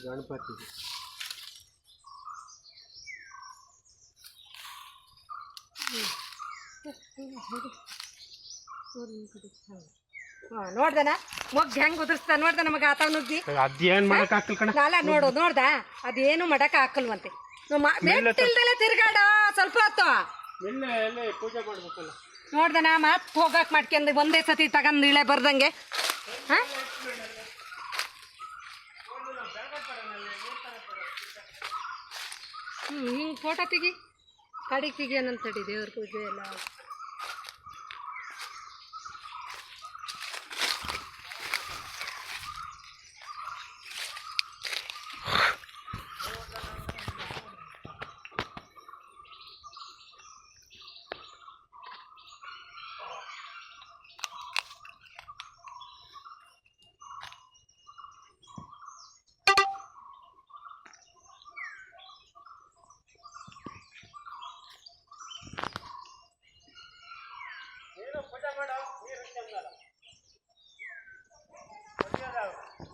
ಗಣಪತಿ ನೋಡ್ದನ ಮೊಗ್ಗು ಹೆಂಗ್ ಉದುರಿಸ್ತಾ ನೋಡ್ದ ನಮಗೆ ಆತ ನುಗ್ಗಿ ಅದೇನ್ ಮಾಡಕ್ ಹಾಕಲ್ ಕಣ ನಾಲ ನೋಡ್ದ ಅದೇನು ಮಾಡಕ್ ಹಾಕಲ್ವಂತೆ ಇಲ್ದಲೆ ತಿರ್ಗಾಡ ಸ್ವಲ್ಪ ಹೊತ್ತು ಎಲ್ಲೇ ಪೂಜೆ ಮಾಡ್ಬೇಕಲ್ಲ ನೋಡ್ದನ ಮತ್ ಹೋಗಕ್ ಮಾಡ್ಕೊಂಡ್ ಒಂದೇ ಸತಿ ತಗೊಂಡ್ ಇಳೆ ಬರ್ದಂಗೆ ಹಿಂಗ್ ಫೋಟೋ ತೆಗಿ ಕಡಿಗೆ ತೆಗಿಯೋನಂತ ತಡಿ ದೇವ್ರ ಪೂಜೆ ಎಲ್ಲ ಪೂಜೆ ಮಾಡೋ ನೀರು